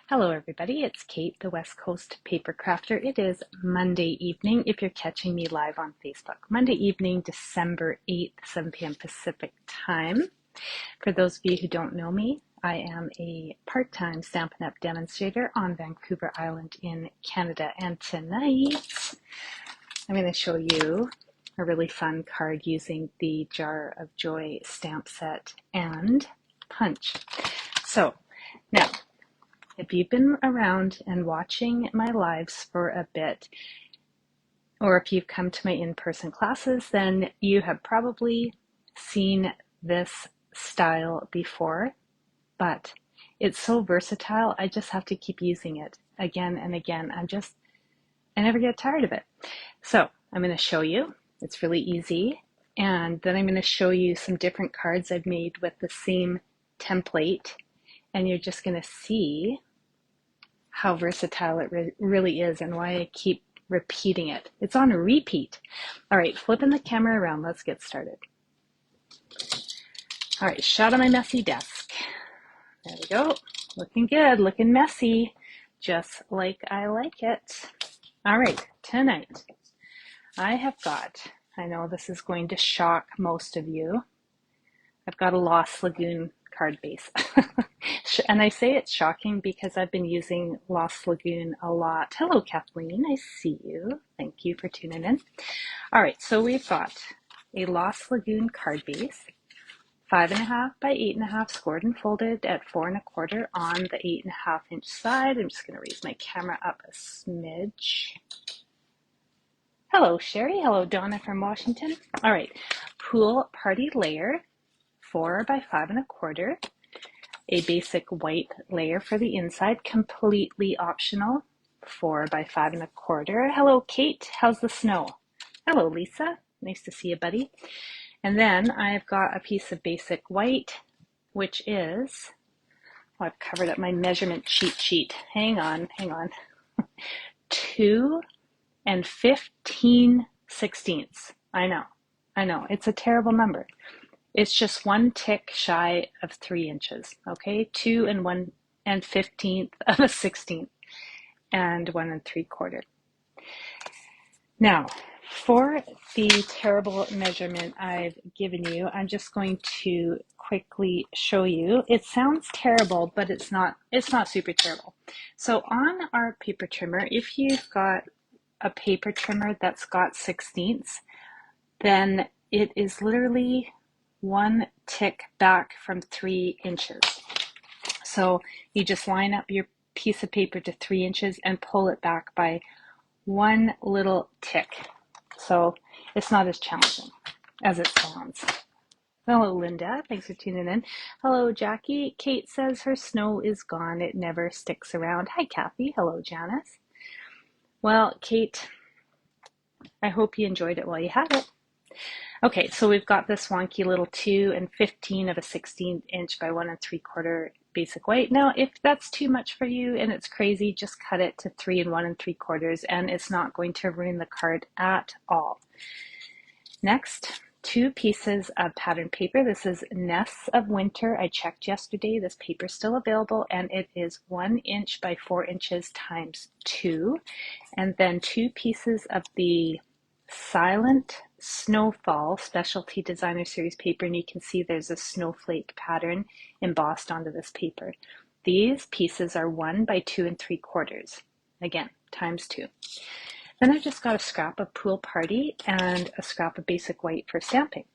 Hello everybody, it's Kate, the West Coast Paper Crafter. It is Monday evening if you're catching me live on Facebook. Monday evening, December 8th, 7 p.m. Pacific time. For those of you who don't know me, I am a part-time Stampin' Up! Demonstrator on Vancouver Island in Canada. And tonight, I'm going to show you a really fun card using the Jar of Joy stamp set and punch. So, now, if you've been around and watching my lives for a bit, or if you've come to my in-person classes, then you have probably seen this style before, but it's so versatile, I just have to keep using it again and again. I never get tired of it. So I'm going to show you. It's really easy. And then I'm going to show you some different cards I've made with the same template. And you're just going to see how versatile it really is and why I keep repeating it. It's on a repeat. All right, flipping the camera around, let's get started. All right, shot on my messy desk. There we go. Looking good, looking messy, just like I like it. All right, tonight I have got, I know this is going to shock most of you, I've got a Lost Lagoon card base. And I say it's shocking because I've been using Lost Lagoon a lot. Hello, Kathleen. I see you. Thank you for tuning in. All right, so we've got a Lost Lagoon card base, 5.5 by 8.5, scored and folded at 4 1/4 on the 8.5 inch side. I'm just going to raise my camera up a smidge. Hello, Sherry. Hello, Donna from Washington. All right, Pool Party layer, 4 by 5 1/4. A basic white layer for the inside, completely optional, 4 by 5 1/4. Hello, Kate. How's the snow? Hello, Lisa. Nice to see you, buddy. And then I've got a piece of basic white, which is, oh, I've covered up my measurement cheat sheet. Hang on. 2 15/16. I know. It's a terrible number. It's just 1 tick shy of 3 inches, okay? 2 1/15 of a 16th and 1 3/4. Now, for the terrible measurement I've given you, I'm just going to quickly show you. It sounds terrible, but it's not super terrible. So on our paper trimmer, if you've got a paper trimmer that's got 16ths, then it is literally 1 tick back from 3 inches. So you just line up your piece of paper to 3 inches and pull it back by 1 little tick. So it's not as challenging as it sounds. Hello, Linda. Thanks for tuning in. Hello, Jackie. Kate says her snow is gone. It never sticks around. Hi, Kathy. Hello, Janice. Well, Kate, I hope you enjoyed it while you had it. Okay, so we've got this wonky little 2 15 of a 16th inch by 1 3/4 basic white. Now, if that's too much for you and it's crazy, just cut it to 3 1 3/4, and it's not going to ruin the card at all. Next, 2 pieces of pattern paper. This is Nests of Winter. I checked yesterday. This paper is still available, and it is 1 inch by 4 inches times 2. And then 2 pieces of the Silent Snowfall Specialty Designer Series paper, and you can see there's a snowflake pattern embossed onto this paper. These pieces are 1 by 2 3/4, again, times 2. Then I've just got a scrap of Pool Party and a scrap of basic white for stamping.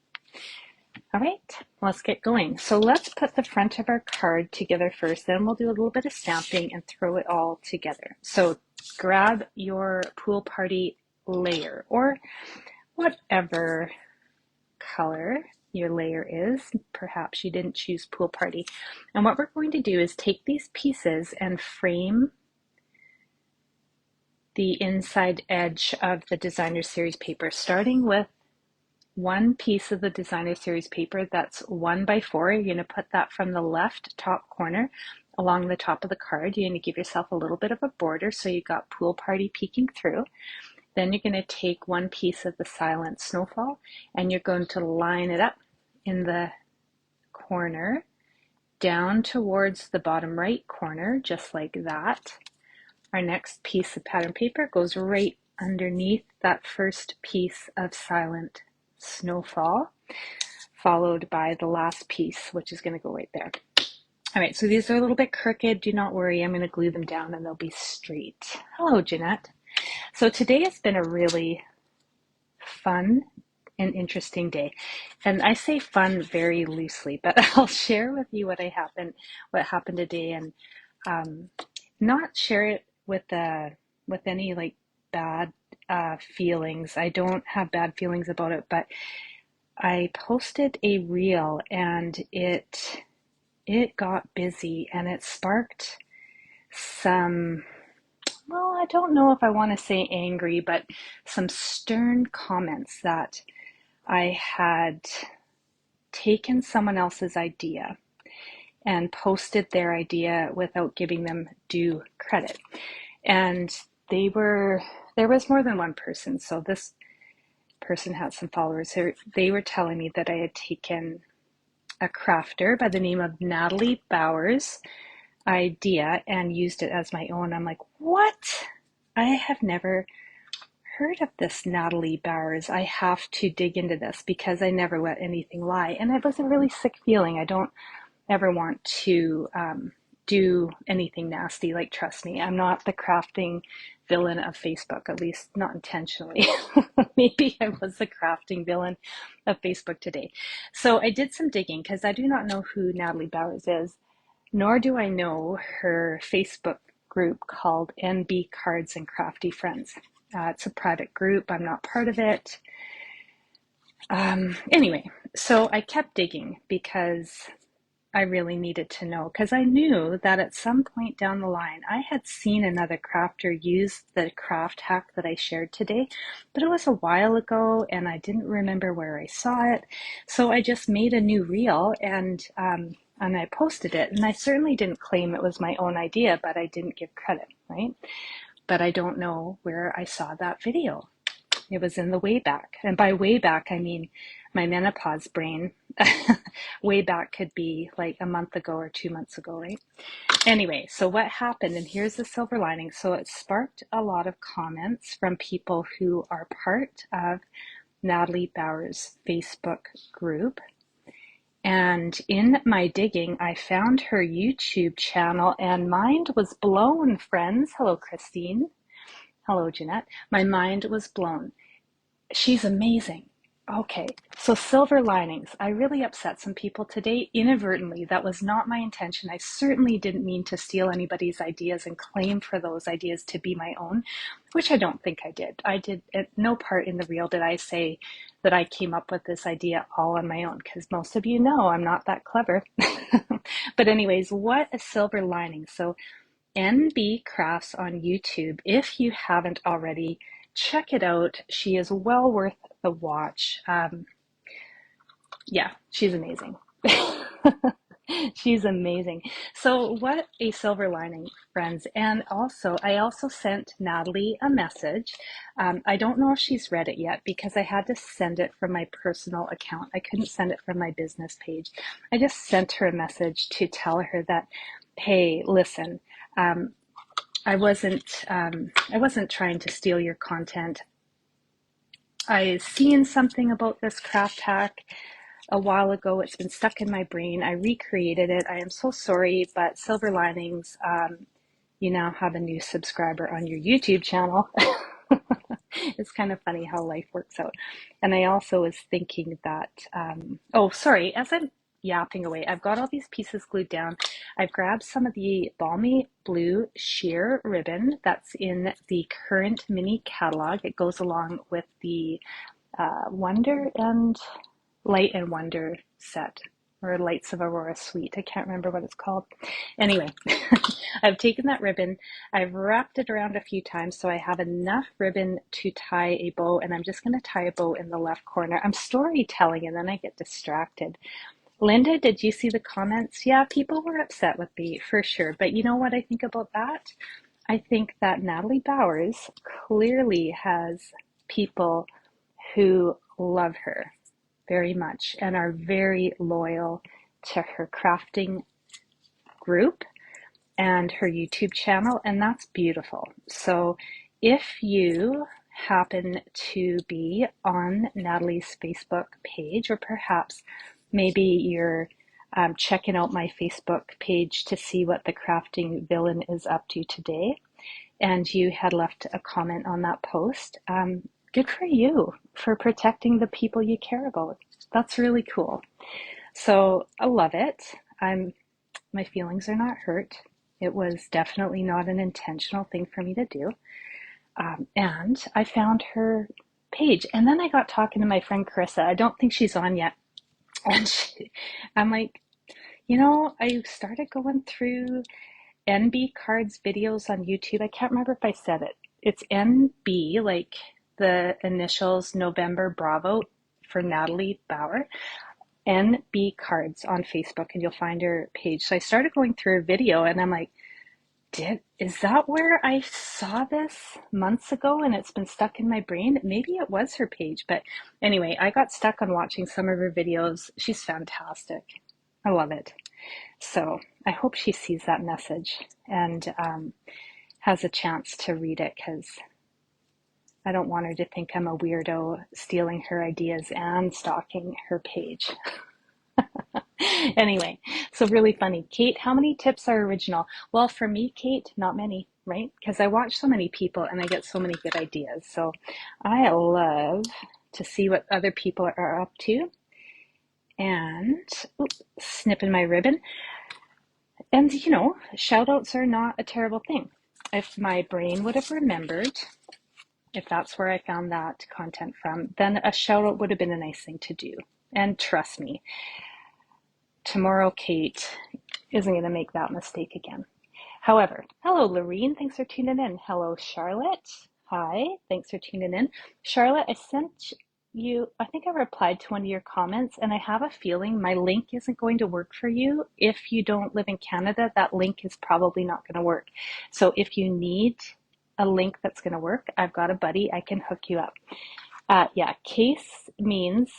All right, let's get going. So let's put the front of our card together first, then we'll do a little bit of stamping and throw it all together. So grab your Pool Party layer, or whatever color your layer is. Perhaps you didn't choose Pool Party. And what we're going to do is take these pieces and frame the inside edge of the Designer Series paper, starting with 1 piece of the Designer Series paper that's 1 by 4. You're going to put that from the left top corner along the top of the card. You're going to give yourself a little bit of a border so you've got Pool Party peeking through. Then you're going to take 1 piece of the Silent Snowfall and you're going to line it up in the corner down towards the bottom right corner, just like that. Our next piece of pattern paper goes right underneath that first piece of Silent Snowfall, followed by the last piece, which is going to go right there. All right, so these are a little bit crooked. Do not worry, I'm going to glue them down and they'll be straight. Hello, Jeanette. So today has been a really fun and interesting day. And I say fun very loosely, but I'll share with you what happened today, and not share it with any like bad feelings. I don't have bad feelings about it, but I posted a reel and it got busy and it sparked some, well, I don't know if I want to say angry, but some stern comments that I had taken someone else's idea and posted their idea without giving them due credit. And there was more than one person. So this person had some followers. They were telling me that I had taken a crafter by the name of Natalie Bowers' idea and used it as my own. I'm like, what? I have never heard of this Natalie Bowers. I have to dig into this because I never let anything lie. And it was a really sick feeling. I don't ever want to do anything nasty. Like, trust me, I'm not the crafting villain of Facebook, at least not intentionally. Maybe I was the crafting villain of Facebook today. So I did some digging because I do not know who Natalie Bowers is, nor do I know her Facebook group called NB Cards and Crafty Friends. It's a private group. I'm not part of it. Anyway, so I kept digging because I really needed to know, because I knew that at some point down the line, I had seen another crafter use the craft hack that I shared today, but it was a while ago and I didn't remember where I saw it. So I just made a new reel and I posted it, and I certainly didn't claim it was my own idea, but I didn't give credit, right? But I don't know where I saw that video. It was in the way back. And by way back, I mean my menopause brain. Way back could be like a month ago or 2 months ago, right? Anyway, so what happened, and here's the silver lining. So it sparked a lot of comments from people who are part of Natalie Bowers' Facebook group. And in my digging, I found her YouTube channel and mind was blown, friends. Hello, Christine. Hello, Jeanette. My mind was blown. She's amazing. Okay, so silver linings. I really upset some people today inadvertently. That was not my intention. I certainly didn't mean to steal anybody's ideas and claim for those ideas to be my own, which I don't think I did. I did at no part in the reel did I say that I came up with this idea all on my own, because most of you know I'm not that clever. But anyways, what a silver lining. So NB Crafts on YouTube, if you haven't already, check it out. She is well worth the watch. Yeah, she's amazing. She's amazing. So what a silver lining, friends. And also, I also sent Natalie a message. I don't know if she's read it yet because I had to send it from my personal account. I couldn't send it from my business page. I just sent her a message to tell her that, hey, listen, I wasn't trying to steal your content. I seen something about this craft hack a while ago. It's been stuck in my brain. I recreated it. I am so sorry, but silver linings, you now have a new subscriber on your YouTube channel. It's kind of funny how life works out. And I also was thinking that, oh, sorry, as I'm yapping away, I've got all these pieces glued down. I've grabbed some of the Balmy Blue Sheer Ribbon that's in the current mini catalog. It goes along with the Wonder and Light and Wonder set, or Lights of Aurora Suite. I can't remember what it's called. Anyway, I've taken that ribbon, I've wrapped it around a few times so I have enough ribbon to tie a bow, and I'm just going to tie a bow in the left corner. I'm storytelling and then I get distracted. Linda, did you see the comments? Yeah, people were upset with me for sure. But you know what I think about that? I think that Natalie Bowers clearly has people who love her very much and are very loyal to her crafting group and her YouTube channel, and that's beautiful. So if you happen to be on Natalie's Facebook page, or perhaps maybe you're checking out my Facebook page to see what the crafting villain is up to today, and you had left a comment on that post, good for you for protecting the people you care about. That's really cool. So I love it. My feelings are not hurt. It was definitely not an intentional thing for me to do. And I found her page. And then I got talking to my friend Carissa. I don't think she's on yet. And I'm like, I started going through NB Cards videos on YouTube. I can't remember if I said it. It's NB, like the initials November Bravo for Natalie Bauer. NB Cards on Facebook, and you'll find her page. So I started going through her video, and I'm like, is that where I saw this months ago and it's been stuck in my brain? Maybe it was her page, but anyway, I got stuck on watching some of her videos. She's fantastic. I love it. So I hope she sees that message and has a chance to read it, because I don't want her to think I'm a weirdo stealing her ideas and stalking her page. Anyway, so really funny. Kate, how many tips are original? Well, for me, Kate, not many, right? Because I watch so many people and I get so many good ideas. So I love to see what other people are up to. And snipping my ribbon. And, shout outs are not a terrible thing. If my brain would have remembered, if that's where I found that content from, then a shout out would have been a nice thing to do. And trust me, tomorrow Kate isn't going to make that mistake again. However, hello Lorene, thanks for tuning in. Hello Charlotte, hi, thanks for tuning in. Charlotte, I sent you, I think I replied to one of your comments, and I have a feeling my link isn't going to work for you. If you don't live in Canada, that link is probably not going to work. So if you need a link that's going to work, I've got a buddy, I can hook you up. Yeah, case means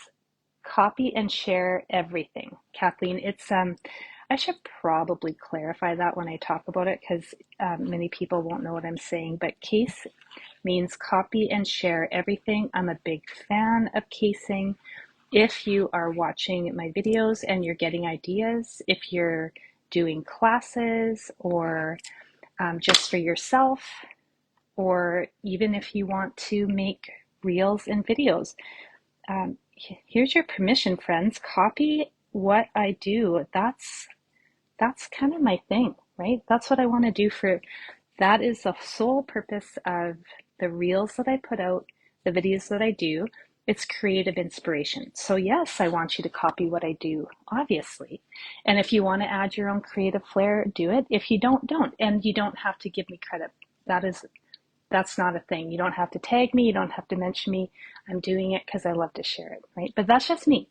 copy and share everything. Kathleen, it's I should probably clarify that when I talk about it, because many people won't know what I'm saying, but case means copy and share everything. I'm a big fan of casing. If you are watching my videos and you're getting ideas, if you're doing classes or just for yourself, or even if you want to make reels and videos, here's your permission, friends. Copy what I do. That's kind of my thing, right? That's what I want to do that is the sole purpose of the reels that I put out, the videos that I do. It's creative inspiration. So yes, I want you to copy what I do, obviously. And if you want to add your own creative flair, do it. If you don't. And you don't have to give me credit. That's not a thing. You don't have to tag me. You don't have to mention me. I'm doing it because I love to share it, right? But that's just me.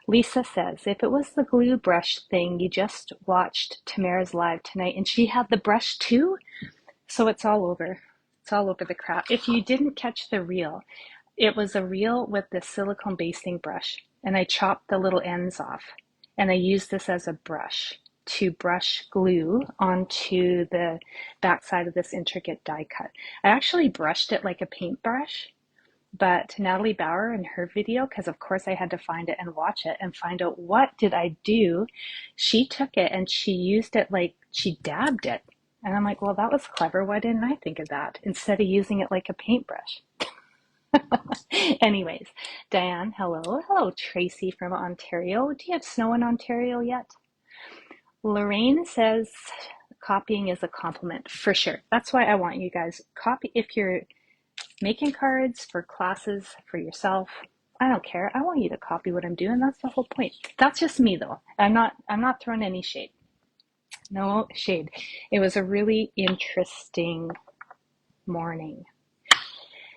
Lisa says, if it was the glue brush thing, you just watched Tamara's live tonight and she had the brush too. So it's all over. It's all over the crap. If you didn't catch the reel, it was a reel with the silicone basting brush, and I chopped the little ends off, and I used this as a brush to brush glue onto the backside of this intricate die cut. I actually brushed it like a paintbrush, but Natalie Bauer in her video, because of course I had to find it and watch it and find out what did I do, she took it and she used it like she dabbed it. And I'm like, well, that was clever. Why didn't I think of that instead of using it like a paintbrush? Anyways, Diane, hello. Hello, Tracy from Ontario. Do you have snow in Ontario yet? Lorraine says copying is a compliment, for sure. That's why I want you guys copy. If you're making cards for classes, for yourself, I don't care. I want you to copy what I'm doing. That's the whole point. That's just me though. I'm not throwing any shade. No shade. It was a really interesting morning.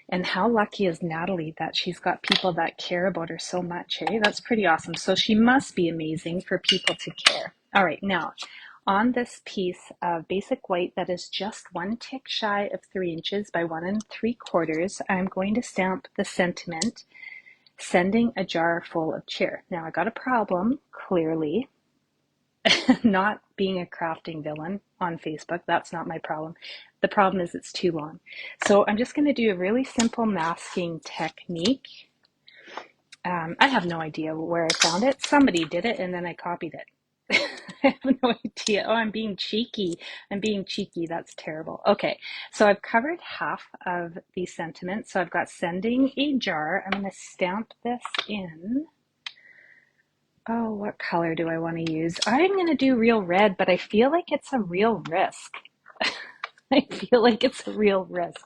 And how lucky is Natalie that she's got people that care about her so much, eh? That's pretty awesome. So she must be amazing for people to care. All right, now on this piece of basic white that is just 1 tick shy of 3 inches by 1 3/4, I'm going to stamp the sentiment, sending a jar full of cheer. Now I got a problem, clearly. Not being a crafting villain on Facebook, that's not my problem. The problem is it's too long. So I'm just going to do a really simple masking technique. I have no idea where I found it. Somebody did it and then I copied it. I have no idea. Oh, I'm being cheeky. I'm being cheeky. That's terrible. Okay, so I've covered half of the sentiment. So I've got sending a jar. I'm going to stamp this in. Oh, what color do I want to use? I'm going to do real red, but I feel like it's a real risk. I feel like it's a real risk.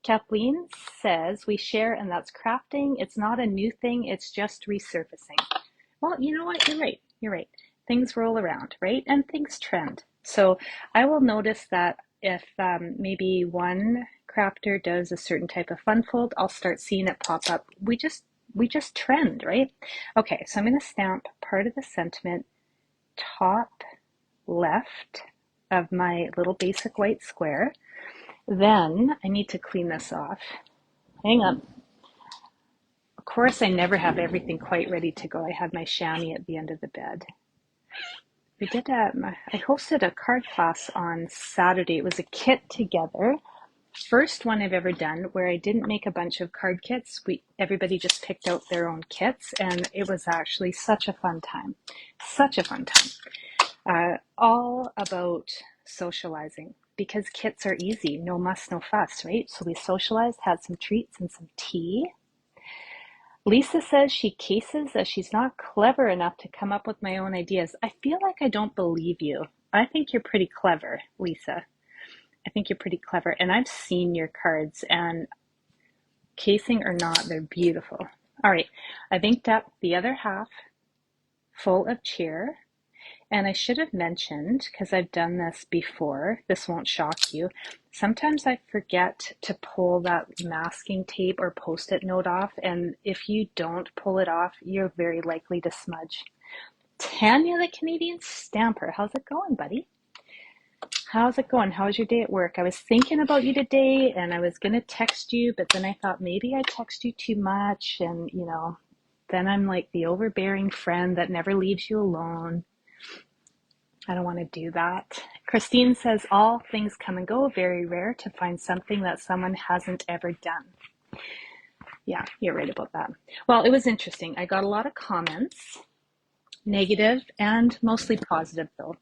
Kathleen says, we share and that's crafting. It's not a new thing. It's just resurfacing. Well, you know what? You're right. You're right. Things roll around, right? And things trend. So I will notice that if maybe one crafter does a certain type of fun fold, I'll start seeing it pop up. We just trend, right? Okay, so I'm going to stamp part of the sentiment top left of my little basic white square. Then I need to clean this off. Hang on. Of course, I never have everything quite ready to go. I had my chamois at the end of the bed. I hosted a card class on Saturday. It was a kit together. First one I've ever done where I didn't make a bunch of card kits. Everybody just picked out their own kits, and it was actually such a fun time. Such a fun time. All about socializing because kits are easy. No muss, no fuss, right? So we socialized, had some treats and some tea. Lisa says she cases as she's not clever enough to come up with my own ideas. I feel like I don't believe you. I think you're pretty clever, Lisa. I think you're pretty clever. And I've seen your cards, and casing or not, they're beautiful. All right, I've inked up the other half full of cheer. And I should have mentioned, because I've done this before, this won't shock you, sometimes I forget to pull that masking tape or post-it note off, and if you don't pull it off, you're very likely to smudge. Tanya, the Canadian Stamper, how's it going, buddy? How's it going? How's your day at work? I was thinking about you today, and I was going to text you, but then I thought maybe I text you too much, and, then I'm like the overbearing friend that never leaves you alone. I don't want to do that. Christine says, all things come and go, very rare to find something that someone hasn't ever done. Yeah, you're right about that. Well, it was interesting. I got a lot of comments, negative and mostly positive though.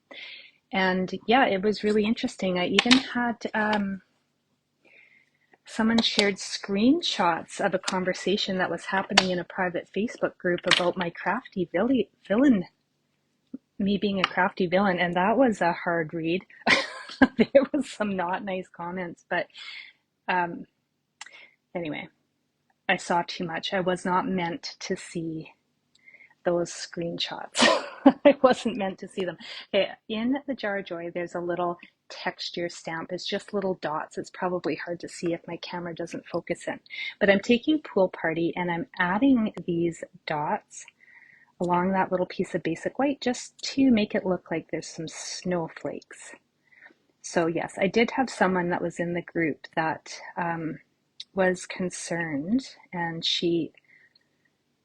And yeah, it was really interesting. I even had someone shared screenshots of a conversation that was happening in a private Facebook group about my crafty villain, me being a crafty villain, and that was a hard read. There was some not nice comments, but anyway, I saw too much. I was not meant to see those screenshots. I wasn't meant to see them. Okay, in the Jar Joy, there's a little texture stamp. It's just little dots. It's probably hard to see if my camera doesn't focus in. But I'm taking Pool Party and I'm adding these dots along that little piece of basic white just to make it look like there's some snowflakes. So yes, I did have someone that was in the group that was concerned, and she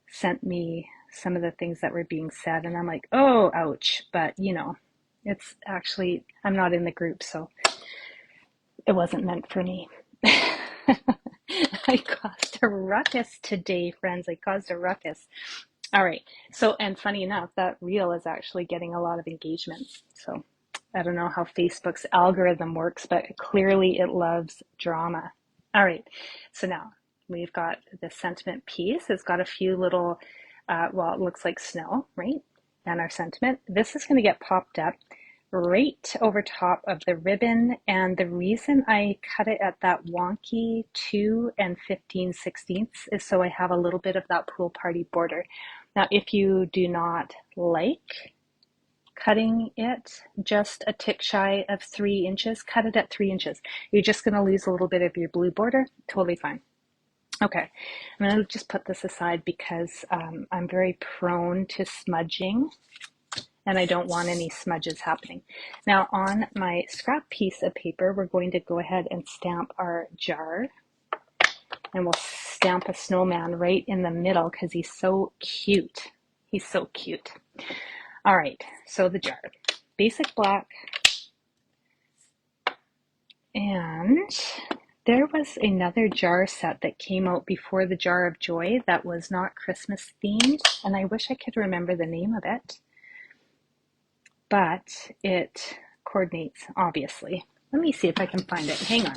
sent me some of the things that were being said, and I'm like, oh, ouch. But it's actually, I'm not in the group, so it wasn't meant for me. I caused a ruckus today, friends. I caused a ruckus. All right. So, and funny enough, that reel is actually getting a lot of engagement. So I don't know how Facebook's algorithm works, but clearly it loves drama. All right. So now we've got the sentiment piece. It's got a few little, well, it looks like snow, right? And our sentiment. This is going to get popped up right over top of the ribbon. And the reason I cut it at that wonky 2 15/16 is so I have a little bit of that Pool Party border. Now, if you do not like cutting it just a tick shy of 3 inches, cut it at 3 inches. You're just going to lose a little bit of your blue border. Totally fine. Okay, I'm going to just put this aside because I'm very prone to smudging and I don't want any smudges happening. Now, on my scrap piece of paper, we're going to go ahead and stamp our jar. And we'll stamp a snowman right in the middle because he's so cute. He's so cute. All right, so the jar, basic black, and there was another jar set that came out before the Jar of Joy that was not Christmas themed, and I wish I could remember the name of it, but it coordinates, obviously. Let me see if I can find it. Hang on.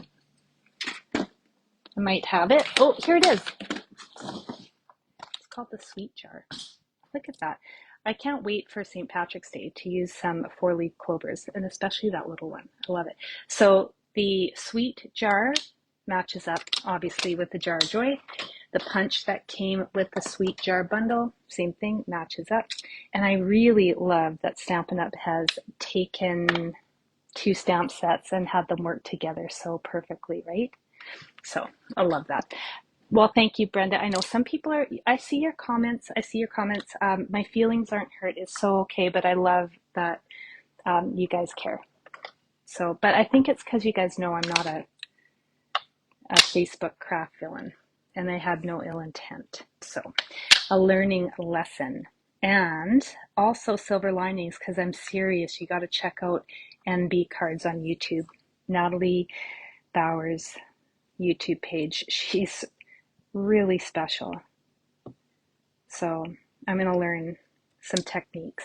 I might have it. Oh, here it is. It's called the Sweet Jar. Look at that. I can't wait for St. Patrick's Day to use some 4-leaf clovers, and especially that little one. I love it. So the Sweet Jar matches up, obviously, with the Jar of Joy. The punch that came with the Sweet Jar bundle, same thing, matches up. And I really love that Stampin' Up! Has taken 2 stamp sets and had them work together so perfectly, right? So I love that. Well, thank you, Brenda. I know some people are, I see your comments. My feelings aren't hurt. It's so okay, but I love that you guys care. So, but I think it's because you guys know I'm not a Facebook craft villain, and I had no ill intent. So, a learning lesson. And also silver linings, because I'm serious. You got to check out NB Cards on YouTube. Natalie Bauer's YouTube page. She's really special. So I'm going to learn some techniques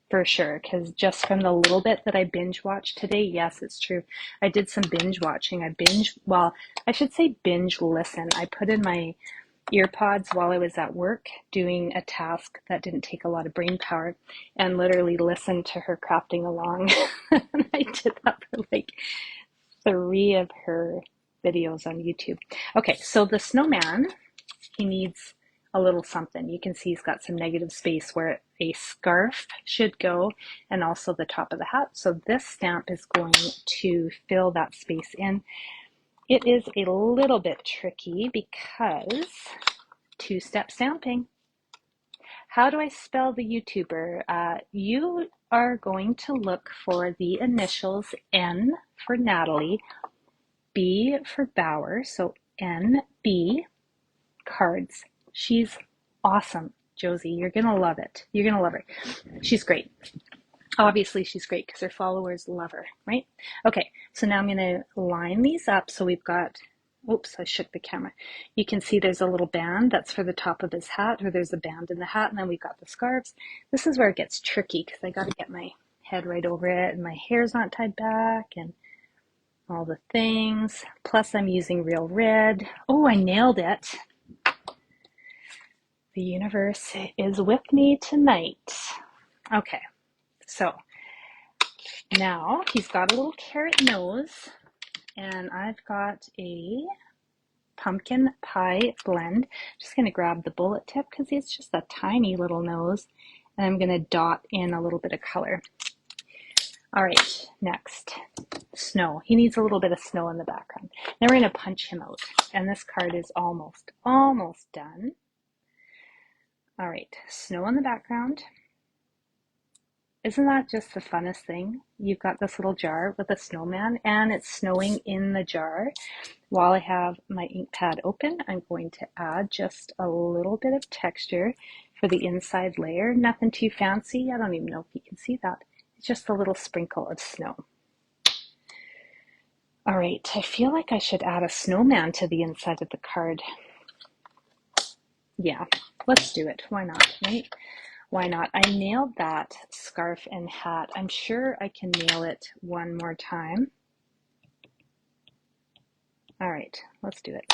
for sure, because just from the little bit that I binge watched today, yes, it's true. I did some binge watching. I should say binge listen. I put in my earpods while I was at work doing a task that didn't take a lot of brain power and literally listened to her crafting along. And I did that for like 3 of her videos on YouTube. Okay, so the snowman, he needs a little something. You can see he's got some negative space where a scarf should go, and also the top of the hat. So this stamp is going to fill that space in. It is a little bit tricky because 2-step stamping. How do I spell the YouTuber? You are going to look for the initials N for Natalie, B for Bauer, so NB Cards. She's awesome, Josie. You're going to love it. You're going to love her. She's great. Obviously, she's great because her followers love her, right? Okay, so now I'm going to line these up. So we've got, oops, I shook the camera. You can see there's a little band that's for the top of his hat, or there's a band in the hat, and then we've got the scarves. This is where it gets tricky because I got to get my head right over it, and my hair's not tied back, and all the things. Plus, I'm using real red. Oh, I nailed it. The universe is with me tonight. Okay, so now he's got a little carrot nose, and I've got a pumpkin pie blend. Just going to grab the bullet tip because it's just a tiny little nose, and I'm going to dot in a little bit of color. All right, next, snow. He needs a little bit of snow in the background. Now we're going to punch him out, and this card is almost done. All right, snow in the background. Isn't that just the funnest thing? You've got this little jar with a snowman, and it's snowing in the jar. While I have my ink pad open, I'm going to add just a little bit of texture for the inside layer. Nothing too fancy. I don't even know if you can see that. It's just a little sprinkle of snow. All right, I feel like I should add a snowman to the inside of the card. Yeah, let's do it. Why not, right? Why not? I nailed that scarf and hat. I'm sure I can nail it one more time. All right, let's do it.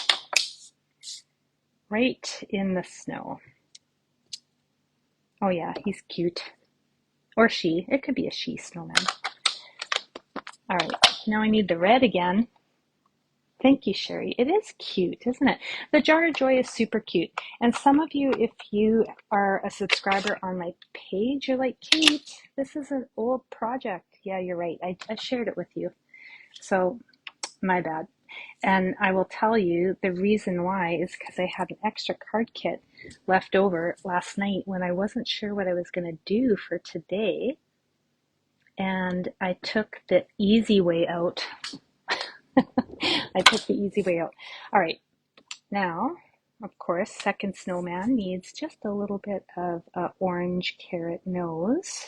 Right in the snow. Oh yeah, he's cute. Or she. It could be a she snowman. All right, now I need the red again. Thank you, Sherry. It is cute, isn't it? The Jar of Joy is super cute. And some of you, if you are a subscriber on my page, you're like, Kate, this is an old project. Yeah, you're right. I shared it with you. So, my bad. And I will tell you the reason why is because I had an extra card kit left over last night when I wasn't sure what I was going to do for today. And I took the easy way out. I took the easy way out. All right. Now, of course, second snowman needs just a little bit of orange carrot nose.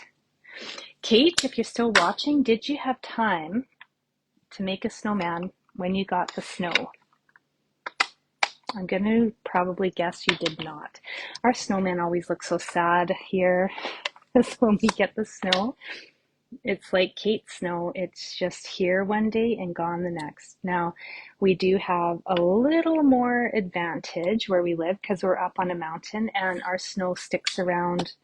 Kate, if you're still watching, did you have time to make a snowman when you got the snow? I'm going to probably guess you did not. Our snowman always looks so sad here when we get the snow. It's like Kate's snow. It's just here one day and gone the next. Now, we do have a little more advantage where we live because we're up on a mountain and our snow sticks around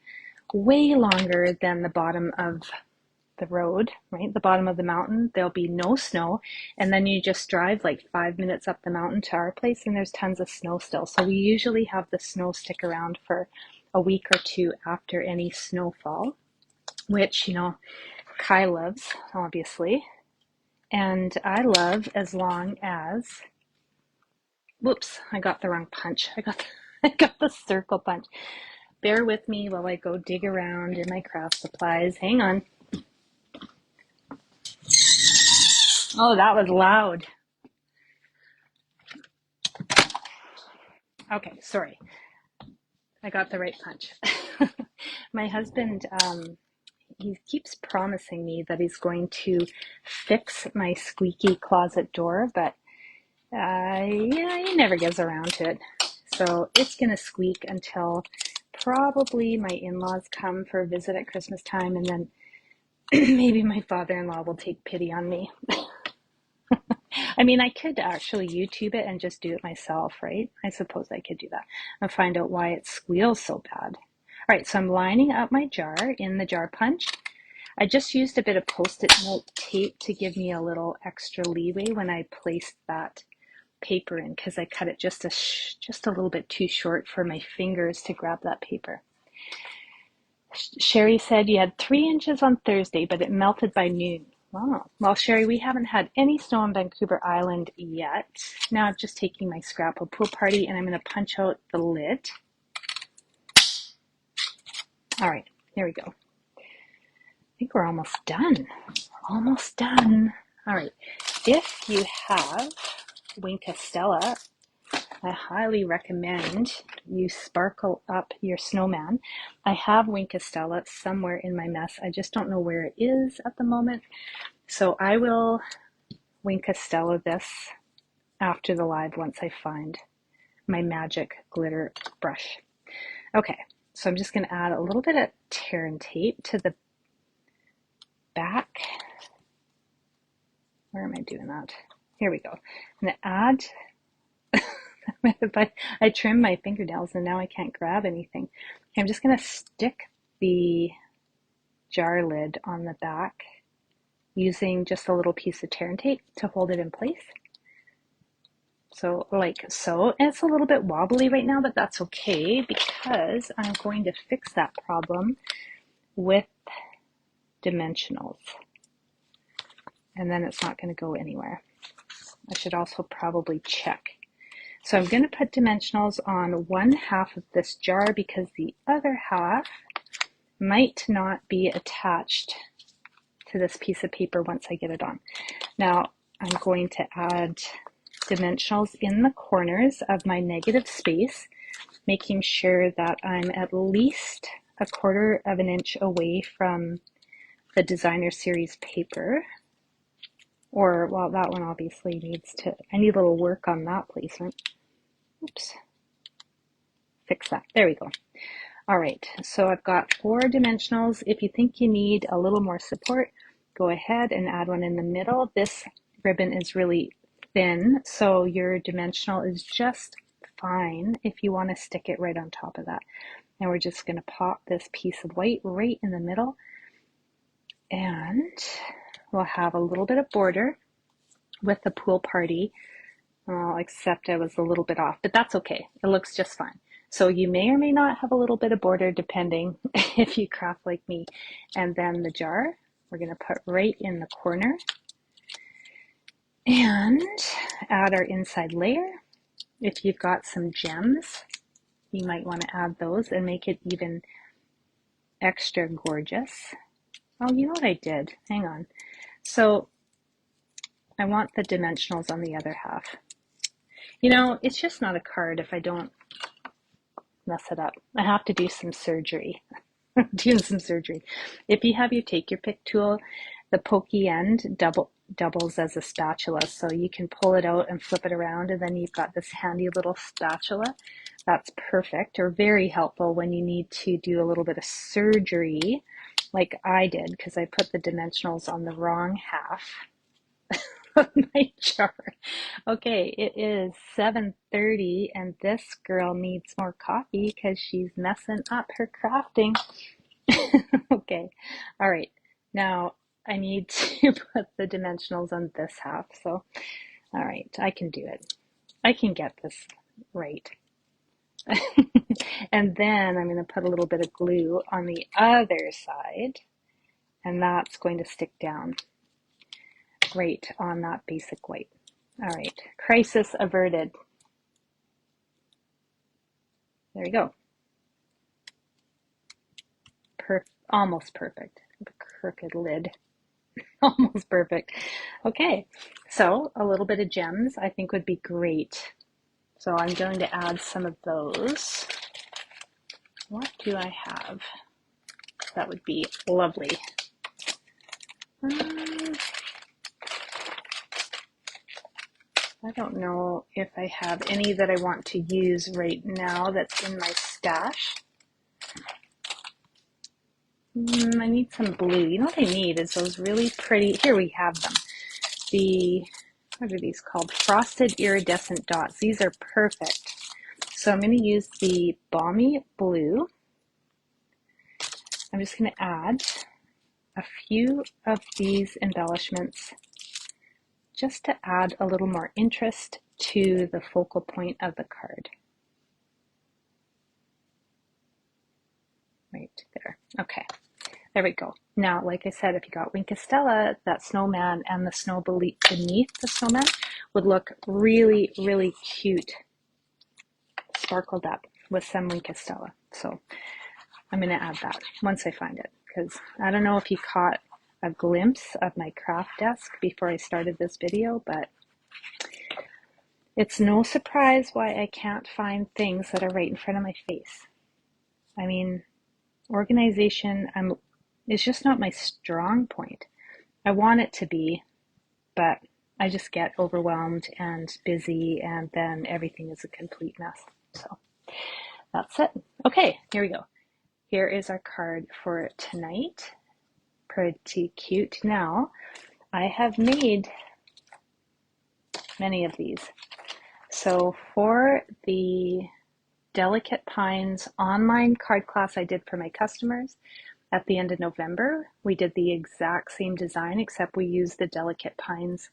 way longer than the bottom of the road, right? The bottom of the mountain, there'll be no snow. And then you just drive like 5 minutes up the mountain to our place and there's tons of snow still. So we usually have the snow stick around for a week or two after any snowfall, which, you know, Kai loves, obviously. And I love as long as, whoops, I got the wrong punch. I got the circle punch. Bear with me while I go dig around in my craft supplies. Hang on. Oh, that was loud. Okay, sorry. I got the right punch. My husband, he keeps promising me that he's going to fix my squeaky closet door, but yeah, he never gets around to it. So it's going to squeak until probably my in-laws come for a visit at Christmas time, and then maybe my father-in-law will take pity on me. I mean, I could actually YouTube it and just do it myself, right? I suppose I could do that and find out why it squeals so bad. All right, so I'm lining up my jar in the jar punch. I just used a bit of Post-it note tape to give me a little extra leeway when I placed that paper in because I cut it just a little bit too short for my fingers to grab that paper. Sherry said you had 3 inches on Thursday, but it melted by noon. Wow. Well, Sherry, we haven't had any snow on Vancouver Island yet. Now I'm just taking my scrap of Pool Party and I'm going to punch out the lid. All right, here we go. I think we're almost done. Almost done. All right. If you have Wink Estella, I highly recommend you sparkle up your snowman. I have Wink Estella somewhere in my mess. I just don't know where it is at the moment. So I will Wink Estella this after the live once I find my magic glitter brush. Okay, so I'm just going to add a little bit of tear and tape to the back. Where am I doing that? Here we go. I'm going to add I trimmed my fingernails and now I can't grab anything. I'm just going to stick the jar lid on the back using just a little piece of tear and tape to hold it in place. So like so. And it's a little bit wobbly right now, but that's okay because I'm going to fix that problem with dimensionals. And then it's not going to go anywhere. I should also probably check. So I'm going to put dimensionals on one half of this jar because the other half might not be attached to this piece of paper once I get it on. Now I'm going to add dimensionals in the corners of my negative space, making sure that I'm at least 1/4 of an inch away from the designer series paper. Or, well, that one obviously needs to, I need a little work on that placement. Oops. Fix that. There we go. All right, so I've got 4 dimensionals. If you think you need a little more support, go ahead and add one in the middle. This ribbon is really thin, so your dimensional is just fine if you want to stick it right on top of that. And we're just going to pop this piece of white right in the middle. And we'll have a little bit of border with the Pool Party, except I was a little bit off, but that's okay. It looks just fine. So you may or may not have a little bit of border depending if you craft like me. And then the jar, we're going to put right in the corner and add our inside layer. If you've got some gems, you might want to add those and make it even extra gorgeous. Oh, you know what I did? Hang on. So I want the dimensionals on the other half. You know, it's just not a card if I don't mess it up. I have to do some surgery. doing some surgery. If you have your take your pick tool, the pokey end doubles as a spatula, so you can pull it out and flip it around, and then you've got this handy little spatula. That's perfect, or very helpful when you need to do a little bit of surgery like I did, because I put the dimensionals on the wrong half of my jar. Okay, it is 7:30 and this girl needs more coffee because she's messing up her crafting. Okay, all right. Now I need to put the dimensionals on this half. So, all right, I can do it. I can get this right. And then I'm going to put a little bit of glue on the other side, and that's going to stick down right on that basic white. All right, crisis averted. There we go. Almost perfect. The crooked lid. Almost perfect. Okay, so a little bit of gems I think would be great. So I'm going to add some of those. What do I have? That would be lovely. I don't know if I have any that I want to use right now that's in my stash. I need some blue. You know what I need is those really pretty, here we have them. What are these called? Frosted iridescent dots. These are perfect. So I'm going to use the Balmy Blue. I'm just going to add a few of these embellishments just to add a little more interest to the focal point of the card. Right there. Okay, there we go. Now, like I said, if you got Wink Stella, that snowman and the snow beneath the snowman would look really, really cute, sparkled up with some Wink Stella. So I'm going to add that once I find it, because I don't know if you caught a glimpse of my craft desk before I started this video, but it's no surprise why I can't find things that are right in front of my face. I mean, organization is just not my strong point. I want it to be, but I just get overwhelmed and busy, and then everything is a complete mess. So that's it. Okay, here we go. Here is our card for tonight. Pretty cute. Now, I have made many of these. So for the Delicate Pines online card class I did for my customers at the end of November, we did the exact same design, except we used the Delicate Pines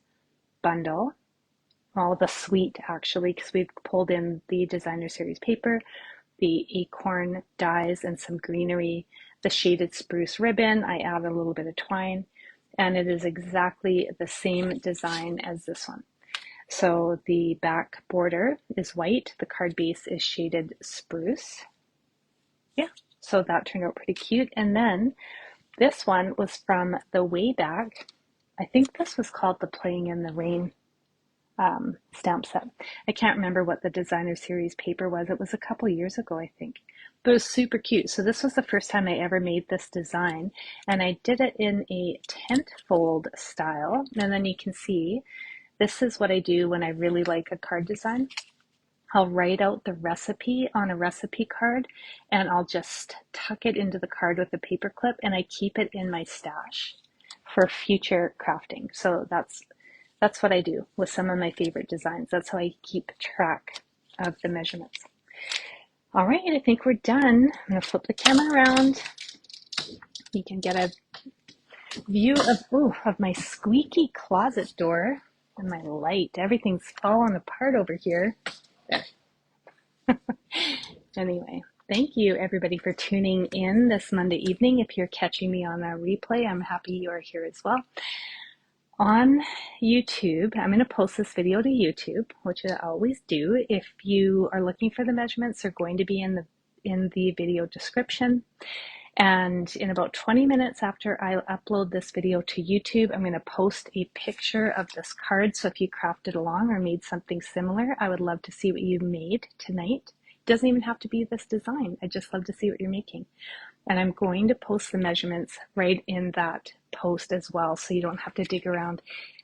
bundle. Well, the suite actually, because we've pulled in the designer series paper, the acorn dies and some greenery, the shaded spruce ribbon. I added a little bit of twine, and it is exactly the same design as this one. So the back border is white, the card base is shaded spruce. Yeah, so that turned out pretty cute. And then this one was from the way back. I think this was called the Playing in the Rain stamp set. I can't remember what the designer series paper was. It was a couple years ago, I think, but it was super cute. So this was the first time I ever made this design, and I did it in a tent fold style. And then you can see, this is what I do when I really like a card design. I'll write out the recipe on a recipe card, and I'll just tuck it into the card with a paper clip, and I keep it in my stash for future crafting. So that's what I do with some of my favorite designs. That's how I keep track of the measurements. All right, I think we're done. I'm going to flip the camera around. You can get a view of my squeaky closet door and my light. Everything's falling apart over here. There. Anyway, thank you everybody for tuning in this Monday evening. If you're catching me on a replay, I'm happy you are here as well. On YouTube, I'm going to post this video to YouTube, which I always do. If you are looking for the measurements, they're going to be in the video description. And in about 20 minutes after I upload this video to YouTube, I'm going to post a picture of this card. So if you crafted along or made something similar, I would love to see what you made tonight. It doesn't even have to be this design. I just love to see what you're making. And I'm going to post the measurements right in that post as well, so you don't have to dig around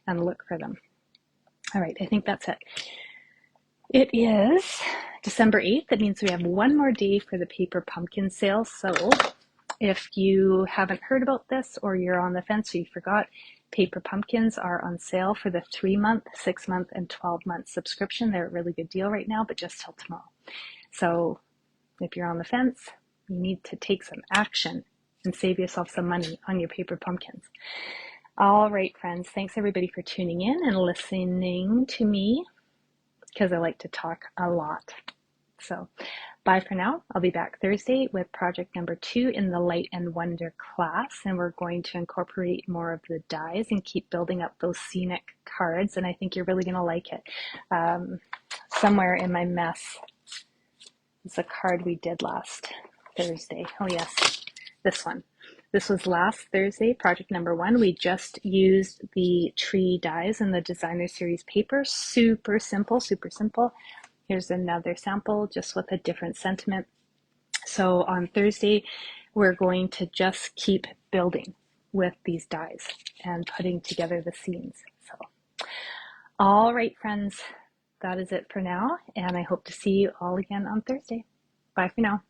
and look for them. All right, I think that's it. It is December 8th. That means we have one more day for the paper pumpkin sale. So if you haven't heard about this, or you're on the fence or you forgot, paper pumpkins are on sale for the 3-month, 6-month, and 12-month subscription. They're a really good deal right now, but just till tomorrow. So if you're on the fence, you need to take some action and save yourself some money on your paper pumpkins. All right, friends, thanks everybody for tuning in and listening to me, because I like to talk a lot. So bye for now. I'll be back Thursday with project number 2 in the Light and Wonder class, and we're going to incorporate more of the dies and keep building up those scenic cards, and I think you're really going to like it. Somewhere in my mess is a card we did last Thursday. Oh yes, this one. This was last Thursday, project number 1. We just used the tree dies in the designer series paper. Super simple, super simple. Here's another sample just with a different sentiment. So on Thursday, we're going to just keep building with these dies and putting together the scenes. So, all right, friends, that is it for now. And I hope to see you all again on Thursday. Bye for now.